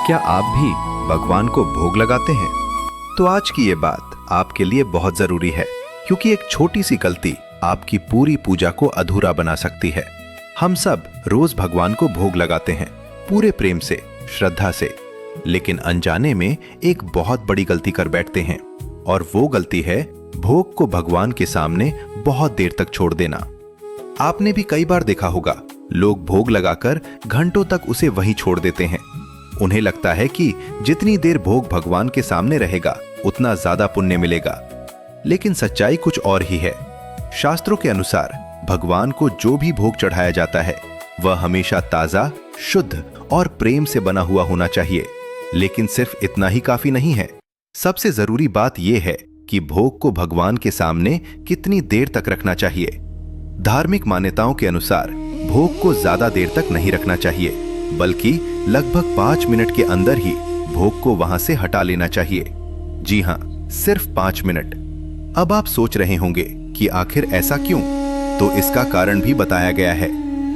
क्या आप भी भगवान को भोग लगाते हैं? तो आज की ये बात आपके लिए बहुत जरूरी है, क्योंकि एक छोटी सी गलती आपकी पूरी पूजा को अधूरा बना सकती है। हम सब रोज भगवान को भोग लगाते हैं, पूरे प्रेम से, श्रद्धा से, लेकिन अनजाने में एक बहुत बड़ी गलती कर बैठते हैं, और वो गलती है भोग को भगवान के सामने बहुत देर तक छोड़ देना। आपने भी कई बार देखा होगा, लोग भोग लगाकर घंटों तक उसे वहीं छोड़ देते हैं। उन्हें लगता है कि जितनी देर भोग भगवान के सामने रहेगा उतना ज्यादा पुण्य मिलेगा, लेकिन सच्चाई कुछ और ही है। शास्त्रों के अनुसार भगवान को जो भी भोग चढ़ाया जाता है वह हमेशा ताजा, शुद्ध और प्रेम से बना हुआ होना चाहिए। लेकिन सिर्फ इतना ही काफी नहीं है। सबसे जरूरी बात यह है कि भोग को भगवान के सामने कितनी देर तक रखना चाहिए। धार्मिक मान्यताओं के अनुसार भोग को ज्यादा देर तक नहीं रखना चाहिए, बल्कि लगभग 5 मिनट के अंदर ही भोग को वहां से हटा लेना चाहिए। जी हां, सिर्फ 5 मिनट। अब आप सोच रहे होंगे कि आखिर ऐसा क्यों? तो इसका कारण भी बताया गया है।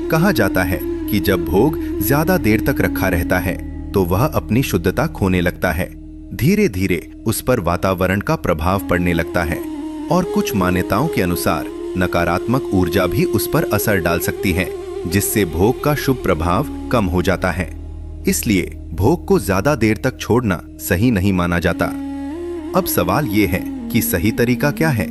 कहा जाता है कि जब भोग ज्यादा देर तक रखा रहता है तो वह अपनी शुद्धता खोने लगता है। धीरे धीरे उस पर वातावरण का प्रभाव पड़ने लगता है, और कुछ मान्यताओं के अनुसार नकारात्मक ऊर्जा भी उस पर असर डाल सकती है, जिससे भोग का शुभ प्रभाव कम हो जाता है। इसलिए भोग को ज्यादा देर तक छोड़ना सही नहीं माना जाता। अब सवाल यह है कि सही तरीका क्या है?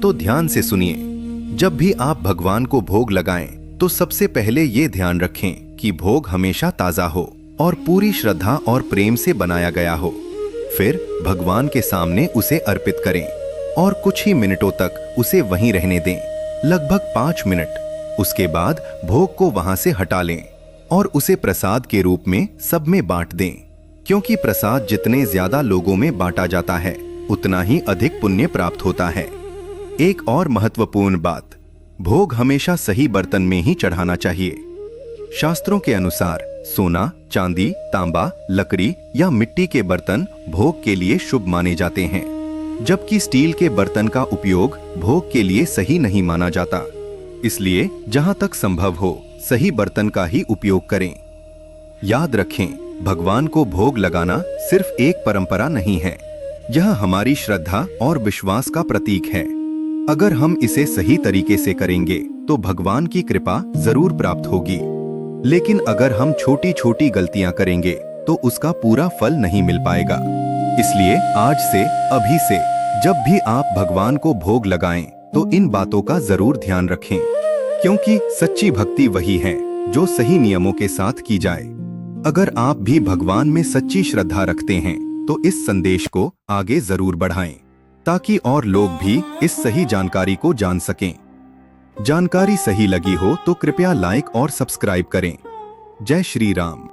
तो ध्यान से सुनिए। जब भी आप भगवान को भोग लगाएं, तो सबसे पहले ये ध्यान रखें कि भोग हमेशा ताजा हो और पूरी श्रद्धा और प्रेम से बनाया गया हो। फिर भगवान के सामने उसे अर्पित करें और कुछ ही मिनटों तक उसे वहीं रहने दें, लगभग 5 मिनट। उसके बाद भोग को वहां से हटा लें और उसे प्रसाद के रूप में सब में बांट दें, क्योंकि प्रसाद जितने ज्यादा लोगों में बांटा जाता है उतना ही अधिक पुण्य प्राप्त होता है। एक और महत्वपूर्ण बात, भोग हमेशा सही बर्तन में ही चढ़ाना चाहिए। शास्त्रों के अनुसार सोना, चांदी, तांबा, लकड़ी या मिट्टी के बर्तन भोग के लिए शुभ माने जाते हैं, जबकि स्टील के बर्तन का उपयोग भोग के लिए सही नहीं माना जाता। इसलिए जहां तक संभव हो सही बर्तन का ही उपयोग करें। याद रखें, भगवान को भोग लगाना सिर्फ एक परंपरा नहीं है, यह हमारी श्रद्धा और विश्वास का प्रतीक है। अगर हम इसे सही तरीके से करेंगे तो भगवान की कृपा जरूर प्राप्त होगी, लेकिन अगर हम छोटी छोटी गलतियां करेंगे तो उसका पूरा फल नहीं मिल पाएगा। इसलिए आज से, अभी से, जब भी आप भगवान को भोग लगाएं तो इन बातों का जरूर ध्यान रखें, क्योंकि सच्ची भक्ति वही है जो सही नियमों के साथ की जाए। अगर आप भी भगवान में सच्ची श्रद्धा रखते हैं तो इस संदेश को आगे जरूर बढ़ाएं, ताकि और लोग भी इस सही जानकारी को जान सकें। जानकारी सही लगी हो तो कृपया लाइक और सब्सक्राइब करें। जय श्री राम।